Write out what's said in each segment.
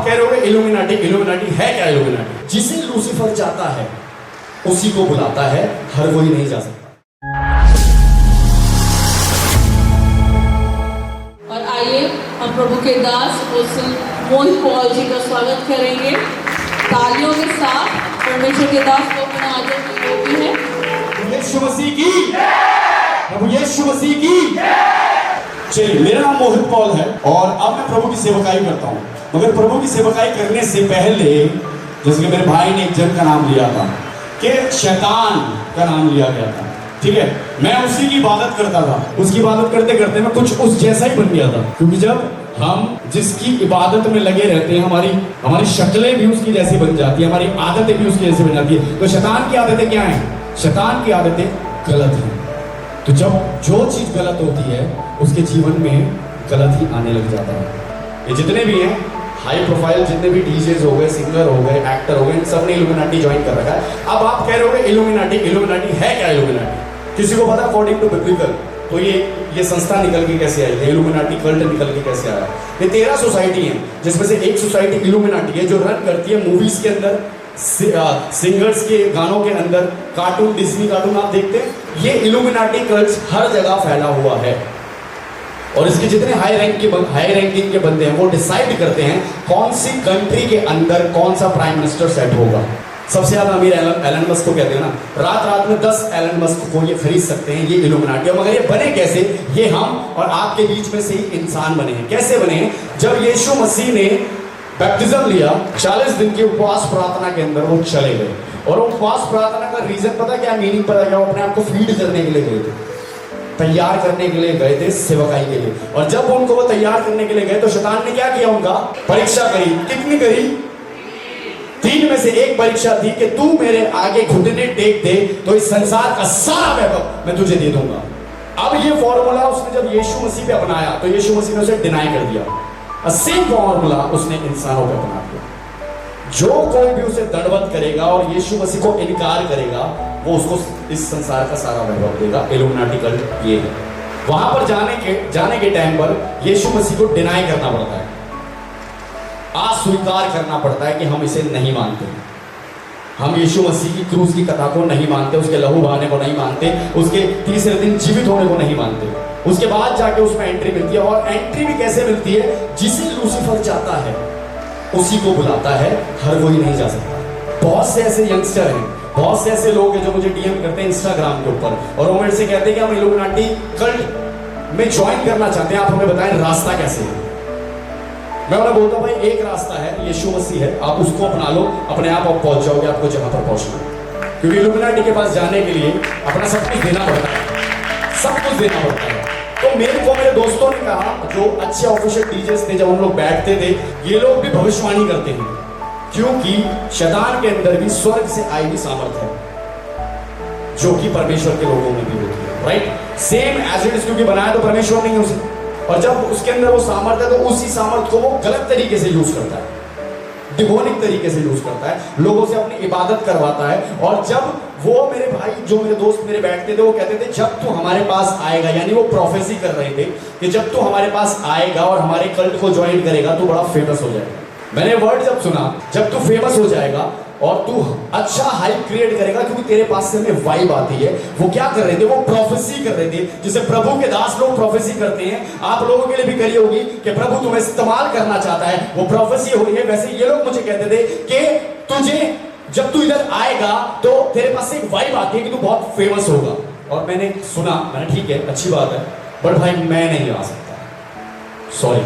कह रहे होगे इल्यूमिनाटी, इल्यूमिनाटी है क्या इल्यूमिनाटी? जिसे लूसीफर चाहता है उसी को बुलाता है, हर कोई नहीं जा सकता। और आइए हम प्रभु के दास मोहित पॉल जी का स्वागत करेंगे तालियों के साथ। परमेश्वर के दास को अपना आदर जो भी है। यीशु मसीह की, प्रभु यीशु मसीह की। चलिए, मेरा नाम मोहित पॉल है और अब मैं प्रभु की सेवकाई करता हूँ। मगर प्रभु की सेवकाई करने से पहले, जैसे कि मेरे भाई ने एक जन का नाम लिया था कि शैतान का नाम लिया गया था, ठीक है, मैं उसी की इबादत करता था। उसकी इबादत करते करते मैं कुछ उस जैसा ही बन गया था, क्योंकि जब हम जिसकी इबादत में लगे रहते हैं हमारी शक्लें भी उसकी जैसी बन जाती है, हमारी आदतें भी उसकी जैसी बन जाती है। तो शैतान की आदतें क्या हैं? शैतान की आदतें गलत हैं। तो जब जो चीज गलत होती है उसके जीवन में गलत ही आने लग जाता है। ये जितने भी हैं हाई प्रोफाइल, जितने भी डीजेज हो गए, सिंगर हो गए, एक्टर हो गए, इन सब ने इल्यूमिनाटी ज्वाइन कर रखा है। अब आप कह रहे होगे इल्यूमिनाटी, इल्यूमिनाटी है क्या इल्यूमिनाटी? किसी को पता? अकॉर्डिंग टू बिब्लिकल तो ये संस्था निकल के कैसे आई है, इल्यूमिनाटी कल्ट निकल के कैसे आया? ये 13 सोसाइटी है, जिसमें से एक सोसाइटी इल्यूमिनाटी है जो रन करती है मूवीज के अंदर, सिंगर्स के गानों के अंदर, कार्टून, डिज्नी कार्टून आप देखते हैं। ये इल्यूमिनाटी कल्ट हर जगह फैला हुआ है और इसके जितने हाई रैंकिंग के बंदे हैं वो डिसाइड करते हैं कौन सी कंट्री के अंदर कौन सा प्राइम मिनिस्टर सेट होगा। सबसे ज्यादा अमीर एलन मस्क को कहते हैं ना, रात में 10 एलन मस्क को ये खरीद सकते हैं, ये इल्यूमिनाटी। मगर ये बने कैसे? ये हम और आपके बीच में से ही इंसान बने हैं। कैसे बने हैं? जब यीशु मसीह ने बैप्टिज्म लिया, 40 दिन की उपवास प्रार्थना के अंदर वो चले गए। और उपवास प्रार्थना का रीजन पता क्या, मीनिंग पता क्या? वो अपने आप को फीड करने के लिए गए थे, तैयार करने के लिए गए थे सेवकाई के लिए। और जब उनको वो तैयार करने के लिए गए तो शैतान ने क्या किया? उनका परीक्षा करी। कितनी करी? 3 में से एक परीक्षा थी कि तू मेरे आगे घुटने टेक दे तो इस संसार का सारा वैभव मैं तुझे दे दूंगा। अब ये फॉर्मूला उसने जब यीशु मसीह पे अपनाया तो यीशु मसीह ने उसे डिनाई कर दिया। सेम फॉर्मूला उसने इंसानों पे अपना दिया। जो कोई भी उसे दंडवत करेगा और यीशु मसीह को इनकार करेगा वो उसको इस संसार का सारा वैभव देगा। इल्यूमिनाटी कल्ट ये है। वहां पर जाने के टाइम पर यीशु मसीह को डिनाई करना पड़ता है, अस्वीकार करना पड़ता है कि हम इसे नहीं मानते, हम यीशु मसीह की क्रूस की कथा को नहीं मानते, उसके लहू बहाने को नहीं मानते, उसके तीसरे दिन जीवित होने को नहीं मानते। उसके बाद जाके उसमें एंट्री मिलती है। और एंट्री भी कैसे मिलती है? जिसे लूसीफर चाहता है उसी को बुलाता है, हर कोई नहीं जा सकता। बहुत से ऐसे यंगस्टर हैं, बहुत से ऐसे लोग हैं जो मुझे डीएम करते हैं इंस्टाग्राम के ऊपर और वो मेरे से कहते हैं कि हम इल्यूमिनाटी कल्ट में ज्वाइन करना चाहते हैं, आप हमें बताएं रास्ता कैसे है। मैं उन्हें बोलता हूं भाई एक रास्ता है, यीशु मसीह है, आप उसको अपना लो, अपने आप पहुंच जाओगे आपको जहां पर पहुंचना है। क्योंकि इल्यूमिनाटी के पास जाने के लिए अपना सब कुछ देना पड़ता है, सब कुछ देना पड़ता है। तो मेरे दोस्तों ने कहा, जो अच्छे ऑफिशियल डीजेस थे, जब हम लोग बैठते थे, ये लोग भी भविष्यवाणी करते हैं, क्योंकि शैतान के अंदर भी स्वर्ग से आई हुई सामर्थ्य है जो कि परमेश्वर के लोगों में भी होती है, right? Same as it is, क्योंकि बनाया तो परमेश्वर नहीं है उसे, और जब उसके अंदर वो सामर्थ्य है तो उसी सामर्थ्य को वो गलत तरीके से यूज करता है, डिमोनिक तरीके से यूज करता है, लोगों से अपनी इबादत करवाता है। और जब वो मेरे भाई, जो मेरे दोस्त मेरे बैठते थे, वो कहते थे जब तू हमारे पास आएगा, यानी वो प्रोफेसी कर रहे थे कि जब तू हमारे पास आएगा और हमारे कल्ट को ज्वाइन करेगा तो बड़ा फेमस हो जाएगा। मैंने वर्ड जब सुना, जब तू फेमस हो जाएगा और तू अच्छा हाइप क्रिएट करेगा क्योंकि तेरे पास से हमें वाइब आती है। वो क्या कर रहे थे? वो प्रोफेसी कर रहे थे, जिसे प्रभु के दास लोग प्रोफेसी करते हैं। आप लोगों के लिए भी करी होगी कि प्रभु तुम्हें इस्तेमाल करना चाहता है, वो प्रोफेसी हो रही है। वैसे ये लोग मुझे कहते थे कि तुझे जब तू इधर आएगा तो तेरे पास से एक वाइब आती है कि तू बहुत फेमस होगा। और मैंने सुना, मैंने ठीक है, अच्छी बात है, बट भाई मैं नहीं आ सकता, सॉरी,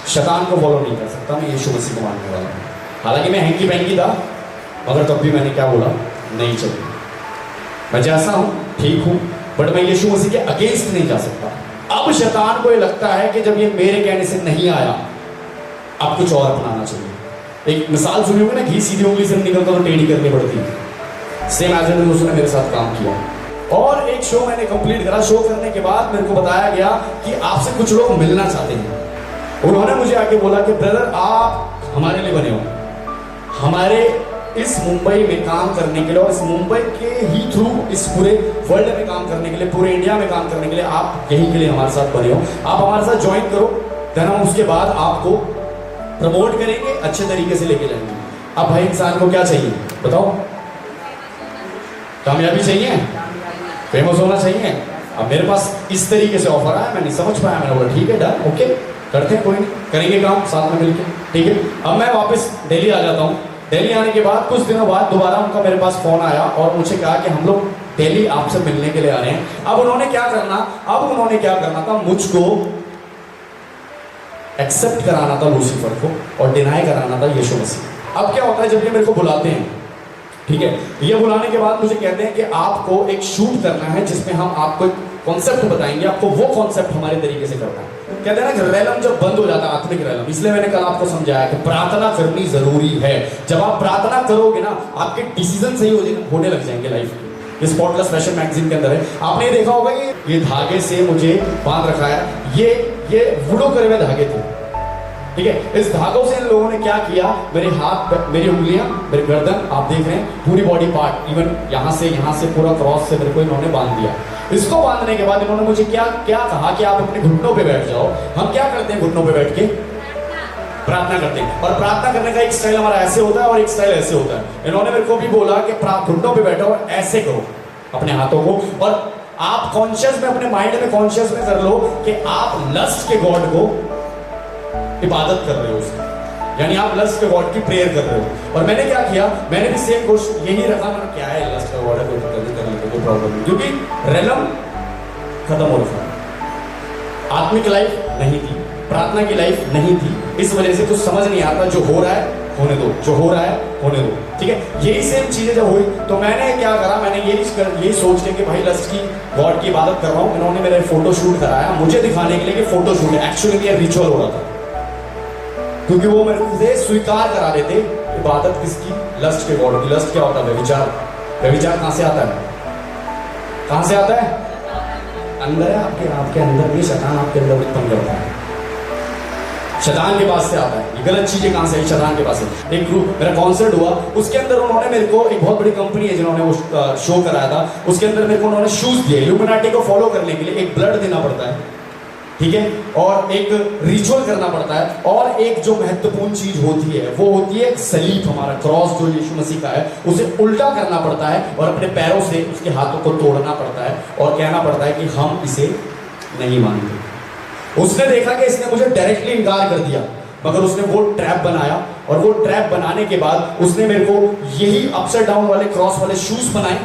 शैतान को फॉलो नहीं कर सकता, मैं यीशु मसीह को मानने वाला हूं। हालांकि मैं हैंकी पैंकी था, मगर तब भी मैंने क्या बोला? नहीं चलिए, मैं जैसा हूं ठीक हूं, बट मैं यीशु मसीह के अगेंस्ट नहीं जा सकता। अब शैतान को ये लगता है कि जब ये मेरे कहने से नहीं आया, अब कुछ और अपनाना चाहिए। एक मिसाल सुनी होगी ना, घी सीधी उंगली से निकलता तो टेढ़ी करनी पड़ती है। सेम एज इट इज उसने मेरे साथ काम किया। और एक शो मैंने कंप्लीट करा। शो करने के बाद मेरे को बताया गया कि आपसे कुछ लोग मिलना चाहते हैं। उन्होंने मुझे आके बोला कि ब्रदर आप हमारे लिए बने हो, हमारे इस मुंबई में काम करने के लिए और इस मुंबई के ही थ्रू इस पूरे वर्ल्ड में काम करने के लिए, पूरे इंडिया में काम करने के लिए आप यहीं के लिए हमारे साथ बने हो, आप हमारे साथ ज्वाइन करो। देन हम उसके बाद आपको प्रमोट करेंगे, अच्छे तरीके से लेके जाएंगे। अब भाई इंसान को क्या चाहिए बताओ? कामयाबी चाहिए, फेमस होना चाहिए। अब मेरे पास इस तरीके से ऑफर आया, मैं नहीं समझ पाया, मैंने बोला ठीक है डन, ओके करते हैं, कोई नहीं, करेंगे काम साथ में मिलके, ठीक है। अब मैं वापस दिल्ली आ जाता हूँ। दिल्ली आने के बाद कुछ दिनों बाद दोबारा उनका मेरे पास फोन आया और मुझे कहा कि हम लोग दिल्ली आपसे मिलने के लिए आ रहे हैं। अब उन्होंने क्या करना था, मुझको एक्सेप्ट कराना था लूसीफर को और डिनाई कराना था यीशु मसीह। अब क्या होता है जब ये मेरे को बुलाते हैं, ठीक है, ये बुलाने के बाद मुझे कहते हैं कि आपको एक शूट करना है जिसमें हम आपको एक कॉन्सेप्ट बताएंगे, आपको वो कॉन्सेप्ट हमारे तरीके से करना है। कहते हैं ना कि रेलम जब बंद हो जाता है, आत्मिक रेलम, इसलिए मैंने कल आपको समझाया कि प्रार्थना करनी जरूरी है। जब आप प्रार्थना करोगे ना, आपके डिसीजन सही होने लग जाएंगे लाइफ के। ये स्पॉटलेस फैशन मैगजीन के अंदर है, आपने देखा होगा ये धागे से मुझे बांध रखा है, ये वुडो करे हुए धागे थे, ठीक है। इस धागों से इन लोगों ने क्या किया, मेरे हाथ, मेरी उंगलियां, मेरी गर्दन, आप देख रहे हैं, पूरी बॉडी पार्ट, इवन यहाँ से पूरा क्रॉस से मेरे को इन्होंने बांध दिया। इसको बांधने के बाद इन्होंने मुझे क्या कहा कि आप अपने घुटनों पे बैठ जाओ। हम क्या करते हैं घुटनों पे बैठ के? प्रार्थना करते हैं। और प्रार्थना करने का एक स्टाइल हमारा ऐसे होता है और एक स्टाइल ऐसे होता है। इन्होंने मेरे को भी बोला कि घुटनों पे बैठो और ऐसे करो अपने हाथों को, और आप कॉन्शियस में, अपने माइंड में कॉन्शियस में कर लो कि आप लस्ट के गॉड को इबादत कर रहे हो उसकी, यानी आप लस्ट के गॉड की प्रेयर कर रहे हो। और मैंने क्या किया, मैंने भी सेम कोशिश यही रखा, मैंने क्या है लस्ट का गॉड है, कोई प्रॉब्लम नहीं, क्योंकि रेलम खत्म हो रहा था, आत्मिक लाइफ नहीं थी, प्रार्थना की लाइफ नहीं थी, इस वजह से कुछ समझ नहीं आता। जो हो रहा है होने दो, जो हो रहा है होने दो, ठीक है। यही सेम चीजें जब हुई तो मैंने क्या करा, मैंने यही सोच के कि भाई लस्ट की गॉड की इबादत कर रहा हूँ। इन्होंने मेरे फोटो शूट कराया मुझे दिखाने के लिए कि फोटो शूट है, एक्चुअली ये रिचुअल हो रहा था, क्योंकि वो मेरे से स्वीकार करा देते इबादत किसकी, लस्ट के गॉड की। लस्ट क्या होता है? व्यभिचार। व्यभिचार कहां से आता है? कहां से आता है? अंदर है, आपके अंदर भी शैतान आपके अंदर उत्पन्न करता है, शैतान के पास से आता है। ये गलत चीजें कहां से है? शैतान के पास से। एक ग्रुप, मेरा कॉन्सर्ट हुआ, उसके अंदर उन्होंने मेरे को, एक बहुत बड़ी कंपनी है जिन्होंने वो शो कराया था, उसके अंदर मेरे को उन्होंने शूज दिए। इल्यूमिनाटी को फॉलो करने के लिए एक ब्लड देना पड़ता है, ठीक है, और एक रिचुअल करना पड़ता है, और एक जो महत्वपूर्ण चीज होती है वो होती है सलीब, हमारा क्रॉस जो यीशु मसीह का है, उसे उल्टा करना पड़ता है और अपने पैरों से उसके हाथों को तोड़ना पड़ता है और कहना पड़ता है कि हम इसे नहीं मानते। उसने देखा कि इसने मुझे डायरेक्टली इनकार कर दिया, मगर उसने वो ट्रैप बनाया, और वो ट्रैप बनाने के बाद उसने मेरे को यही अपसाइड डाउन वाले क्रॉस वाले शूज बनाए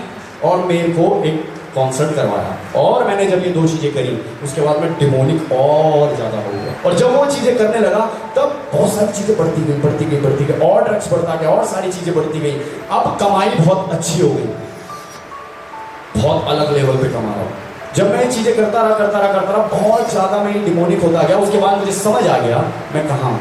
और मेरे को एक कॉन्सर्ट करवाया। और मैंने जब ये दो चीजें करी उसके बाद मैं डिमोनिक और ज्यादा हो गया, और जब वो चीजें करने लगा तब बहुत सारी चीजें बढ़ती गई, और ड्रग्स बढ़ता गया और सारी चीजें बढ़ती गई। अब कमाई बहुत अच्छी हो गई, बहुत अलग लेवल पे कमा रहा हूं। जब मैं ये चीजें करता रहा बहुत ज्यादा मैं डिमोनिक होता गया। उसके बाद मुझे समझ आ गया मैं कहाँ हूं,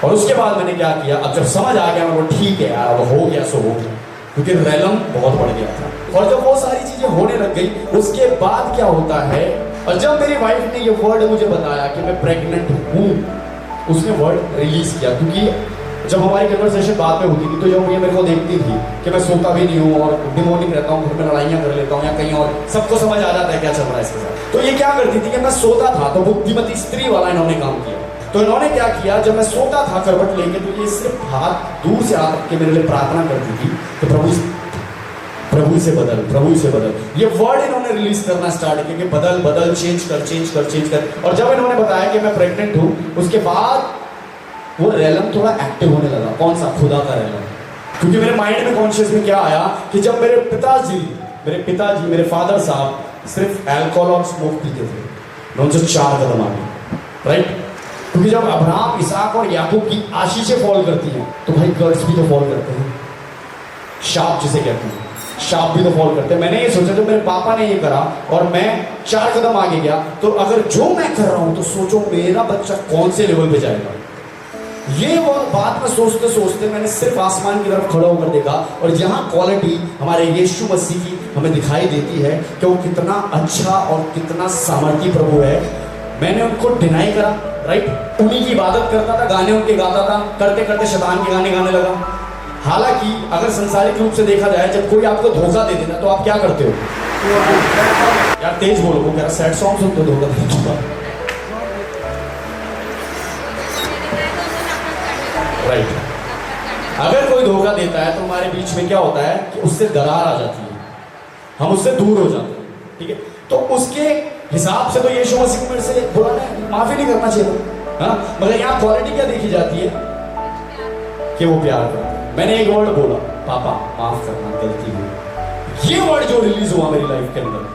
और उसके बाद मैंने क्या किया, अब जब समझ आ गया मैं वो ठीक है यार, अब हो गया सो हो गया, क्योंकि रेलम बहुत बढ़ गया था। और जब वो सारी चीजें होने लग गई उसके बाद क्या होता है, और जब मेरी वाइफ ने ये वर्ड मुझे बताया कि मैं प्रेग्नेंट हूँ, उसने वर्ड रिलीज किया, क्योंकि जब हमारी कन्वर्सेशन बाद में होती थी तो जब ये मेरे को देखती थी कि मैं सोता भी नहीं हूँ और डिमोनिक रहता हूँ, घर में लड़ाइयाँ कर लेता हूँ या कहीं और, सबको समझ आ जाता है क्या चल रहा है इसके साथ। तो ये क्या करती थी कि मैं सोता था तो बुद्धिमती स्त्री वाला इन्होंने काम किया। तो इन्होंने क्या किया, जब मैं सोता था करवट लेके, तो ये सिर्फ हाथ दूर से हाथ के मेरे लिए प्रार्थना करती थी कि प्रभु से बदल। ये वर्ड इन्होंने रिलीज करना स्टार्ट किया कि बदल, चेंज कर। और जब इन्होंने बताया कि मैं प्रेग्नेंट हूँ, उसके बाद वो रेलम थोड़ा एक्टिव होने लगा। कौन सा? खुदा का रेलम। क्योंकि मेरे माइंड में कॉन्शियस में क्या आया कि जब मेरे पिताजी मेरे फादर साहब सिर्फ अल्कोहल और स्मोक पीते थे, मैं उनसे 4 कदम आगे, राइट? क्योंकि जब अब्राहम, इसहाक और याकूब की आशीषें फॉल करती हैं तो भाई कर्ज भी तो फॉल करते हैं, शाप जिसे कहते हैं, शाप भी तो फॉल करते हैं। मैंने ये सोचा जब मेरे पापा ने ये करा और मैं 4 कदम आगे गया, तो अगर जो मैं कर रहा हूं तो सोचो मेरा बच्चा कौन से लेवल पे जाएगा। ये वो बात में सोचते मैंने सिर्फ आसमान की तरफ खड़ा होकर देखा, और जहां क्वालिटी हमारे यीशु मसीह की हमें दिखाई देती है कि वो कितना अच्छा और कितना सामर्थी प्रभु है, मैंने उनको डिनाई करा, राइट? उन्हीं की इबादत करता था, गाने उनके गाता था, करते करते शैतान के गाने गाने लगा। हालांकि अगर संसारिक रूप से देखा जाए, जब कोई आपको धोखा दे देता तो आप क्या करते हो? यार तेज बोलो, वो कह रहा सैड सॉन्ग सुनते, धोखा देता। राइट। अगर कोई धोखा देता है तो हमारे बीच में क्या होता है कि उससे दरार आ जाती है, हम उससे दूर हो जाते हैं, ठीक है। तो उसके हिसाब से तो यीशु मसीह को मेरे से बुरा नहीं, माफी नहीं करना चाहिए, हाँ। मगर यहाँ क्वालिटी क्या देखी जाती है कि वो प्यार करता है। मैंने एक वर्ड बोला, पापा माफ करना, गलती हुई, ये वर्ड जो रिलीज हुआ मेरी लाइफ के अंदर,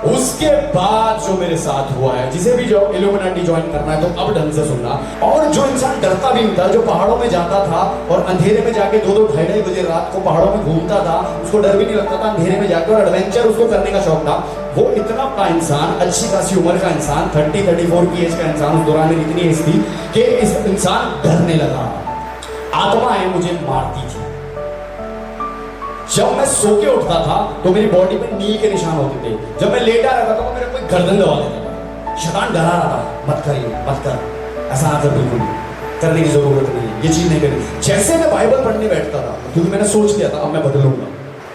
उसके बाद जो मेरे साथ हुआ है, जिसे भी जो इल्यूमिनाटी ज्वाइन करना है तो अब ढंग से सुनना। और जो इंसान डरता भी नहीं था, जो पहाड़ों में जाता था और अंधेरे में जाके 2-2 ढाई बजे रात को पहाड़ों में घूमता था, उसको डर भी नहीं लगता था अंधेरे में जाकर, और एडवेंचर उसको करने का शौक था, वो इतना बड़ा इंसान, अच्छी खासी उम्र का इंसान, 30-34 की एज का इंसान, उस दौरान मेरी इतनी एज थी कि इस इंसान डरने लगा। आत्माएं मुझे मारती थी। जब मैं सो के उठता था तो मेरी बॉडी पे नील के निशान होते थे, जब मैं लेटा रहता था तो मेरे कोई गर्दन दबा देता था। शैतान डरा रहा था, मत करिए, मत कर, ऐसा ना कर, बिल्कुल करने की जरूरत नहीं है, ये चीज नहीं करनी। जैसे मैं बाइबल पढ़ने बैठता था, क्योंकि मैंने सोच लिया था अब मैं बदलूंगा,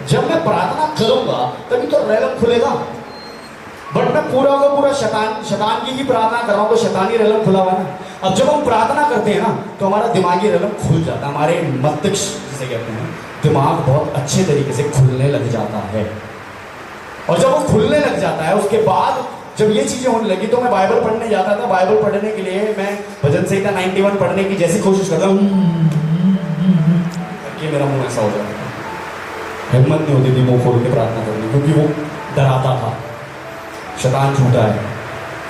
जब मैं प्रार्थना करूंगा तभी तो रेलम खुलेगा। बट मैं पूरा का पूरा शैतान की ही प्रार्थना कर रहा हूं तो शैतानी रेलम खुला हुआ है ना। अब जब हम प्रार्थना करते हैं ना तो हमारा दिमागी रेलम खुल जाता है, हमारे मस्तिष्क जिसे कहते हैं, दिमाग बहुत अच्छे तरीके से खुलने लग जाता है। और जब वो खुलने लग जाता है उसके बाद जब ये चीजें होने लगी तो मैं बाइबल पढ़ने जाता था। बाइबल पढ़ने के लिए मैं भजन संहिता 91 पढ़ने की जैसी कोशिश करता हूँ कि मेरा मुंह ऐसा हो जाता था, हिम्मत नहीं होती थी मुंह खोल के प्रार्थना करने, क्योंकि वो डराता था। शैतान झूठा है,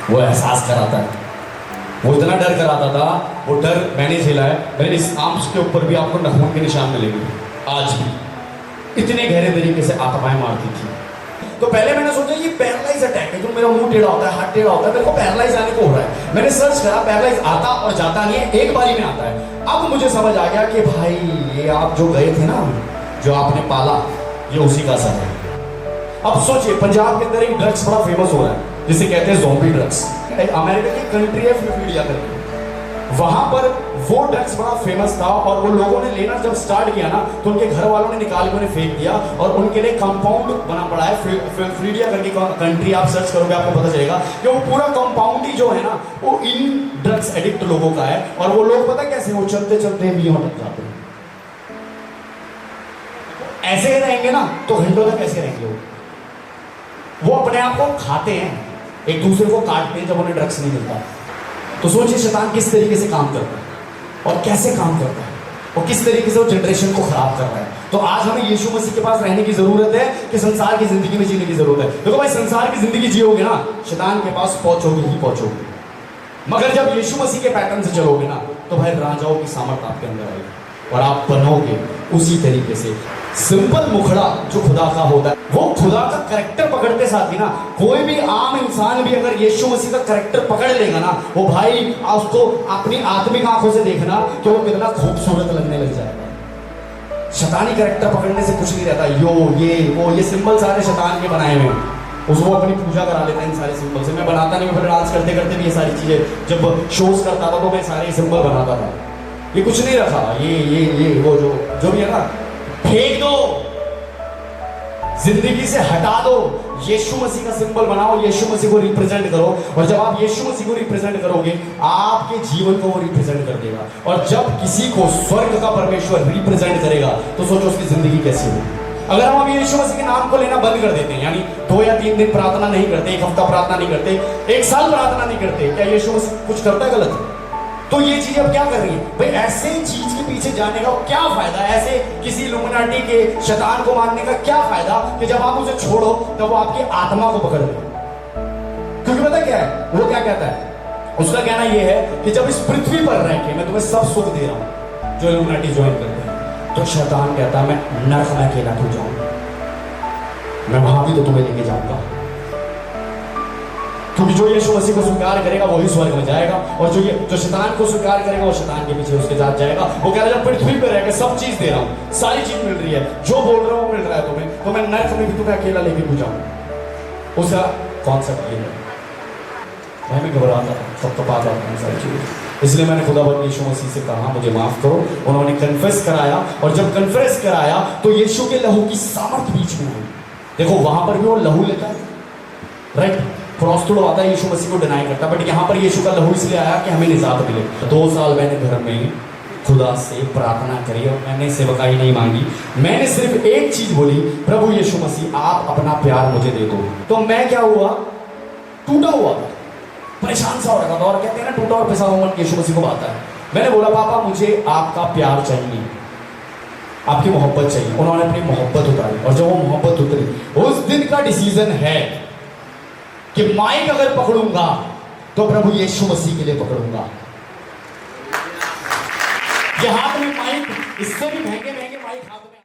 वो एहसास कराता है, वो इतना डर कराता था, वो डर मैंने झेला है। मेरे इस आर्म्स के ऊपर भी आपको नखून के निशान मिलेंगे आज भी, इतने गहरे तरीके से आत्माएं मारती थी। तो पहले मैंने सोचा ये पैरालाइज अटैक है, क्योंकि मेरा मुंह टेढ़ा होता है, हाथ टेढ़ा होता है, मेरे को पैरालाइज आने को हो रहा है। मैंने सर्च करा, पैरालाइज आता और जाता नहीं है, एक बारी में आता है। अब मुझे समझ आ गया कि भाई ये आप जो गए थे ना, जो आपने पाला, ये उसी का असर है। अब सोचिए पंजाब के अंदर एक ड्रग्स बड़ा फेमस हो रहा है जिसे कहते हैं ज़ॉम्बी ड्रग्स। अमेरिका की कंट्री है फ्लोरिडा करके, वहां पर वो ड्रग्स बड़ा फेमस था और वो लोगों ने लेना जब स्टार्ट किया ना तो उनके घर वालों ने निकाल के उन्हें फेंक दिया और उनके लिए कंपाउंड बना पड़ा है फ्लोरिडा करके कंट्री। आप सर्च करोगे आपको पता चलेगा कि वो पूरा कंपाउंड ही जो है ना वो इन ड्रग्स एडिक्ट लोगों का है। और वो लोग पता कैसे, वो चलते चलते भी यहाँ तक जाते हैं। ऐसे रहेंगे ना तो घंटों तक ऐसे रहेंगे। वो अपने आप को खाते हैं, एक दूसरे को काटते हैं जब उन्हें ड्रग्स नहीं मिलता। तो सोचिए शैतान किस तरीके से काम करता है और कैसे काम करता है और किस तरीके से वो जनरेशन को खराब कर रहा है। तो आज हमें यीशु मसीह के पास रहने की जरूरत है कि संसार की जिंदगी में जीने की जरूरत है। देखो भाई, संसार की जिंदगी जियोगे ना, शैतान के पास पहुंचोगे ही पहुंचोगे। मगर जब यीशु मसीह के पैटर्न से चलोगे ना तो भाई राजाओं की सामर्थ आपके अंदर आएगी और आप बनोगे उसी तरीके से। सिंपल मुखड़ा जो खुदा का होता है, वो खुदा का करेक्टर पकड़ते साथ ही ना, कोई भी आम इंसान भी अगर यीशु मसीह का करेक्टर पकड़ लेगा ना, वो भाई उसको अपनी आत्मिक आंखों से देखना कि वो कितना खूबसूरत लगने लग जाएगा। शैतानी करेक्टर पकड़ने से कुछ नहीं रहता। ये सिंबल सारे शैतान के बनाए हुए हैं। उसको अपनी पूजा करा लेता है इन सारे सिंबल से। मैं बनाता नहीं, फिर डांस करते करते भी ये सारी चीजें जब शोज करता था तो मैं सारे सिंबल बनाता था। ये कुछ नहीं रखा, ये वो जो भी है ना, फेंक दो, जिंदगी से हटा दो। यीशु मसीह का सिंबल बनाओ, यीशु मसीह को रिप्रेजेंट करो। और जब आप यीशु मसीह को रिप्रेजेंट करोगे, आपके जीवन को वो रिप्रेजेंट कर देगा। और जब किसी को स्वर्ग का परमेश्वर रिप्रेजेंट करेगा तो सोचो उसकी जिंदगी कैसी होगी। अगर हम अभी यीशु मसीह के नाम को लेना बंद कर देते हैं, यानी 2 या 3 दिन प्रार्थना नहीं करते, 1 हफ्ता प्रार्थना नहीं करते, 1 साल प्रार्थना नहीं करते, क्या यीशु मसीह कुछ करता है गलत? तो ये चीज अब क्या कर रही है भाई? ऐसे चीज के पीछे जाने का क्या फायदा? ऐसे किसी इल्यूमिनाटी के शैतान को मानने का क्या फायदा कि जब आप उसे छोड़ो तब वो आपकी आत्मा को पकड़ ले। क्योंकि पता क्या है, वो क्या कहता है, उसका कहना यह है कि जब इस पृथ्वी पर रह के मैं तुम्हें सब सुख दे रहा हूं, जो इल्यूमिनाटी ज्वाइन करते हैं, तो शैतान कहता है मैं नरक में अकेला क्यों जाऊंगा, मैं वहां भी तो तुम्हें लेके जाऊंगा। क्योंकि जो यीशु मसीह को स्वीकार करेगा वही स्वर्ग में जाएगा, और जो शैतान को स्वीकार करेगा वो शैतान के पीछे उसके साथ जाएगा। वो कह रहा है जब पृथ्वी पे रहकर सब चीज दे रहा हूँ, सारी चीज मिल रही है, जो बोल रहा हूँ मिल रहा है तुम्हें, तो मैं नरक में भी तुम्हें अकेला लेके क्यों जाऊँ? उसका कॉन्सेप्ट ये है। मैं भी घबराता था, सब तो पाता था सारी चीजें। इसलिए मैंने खुदावंद यीशु मसीह से कहा मुझे माफ करो। उन्होंने कन्फेस कराया, और जब कन्फेस कराया तो यीशु के लहू की सामर्थ बीच में हुई। देखो वहां पर भी वो लहू लेता है, राइट, क्रॉस तुड़वाता है, यीशु मसीह को डिनाई करता, बट यहाँ पर यीशु का लहू इसलिए आया कि हमें निजात मिले। 2 साल मैंने घर में खुदा से प्रार्थना करी और मैंने सेवकाई नहीं मांगी। मैंने सिर्फ एक चीज बोली, प्रभु यीशु मसीह आप अपना प्यार मुझे दे दो। तो मैं क्या हुआ, टूटा हुआ था, परेशान सा हो रहा था। और कहते हैं ना टूटा और पिसा हुआ मन यीशु मसीह को बाता है। मैंने बोला पापा मुझे आपका प्यार चाहिए, आपकी मोहब्बत चाहिए। उन्होंने अपनी मोहब्बत उतारी और जब वो मोहब्बत उतरी उस दिन का डिसीजन है कि माइक अगर पकड़ूंगा तो प्रभु यीशु मसीह के लिए पकड़ूंगा। ये हाथ में माइक, इससे भी महंगे महंगे माइक हाथ में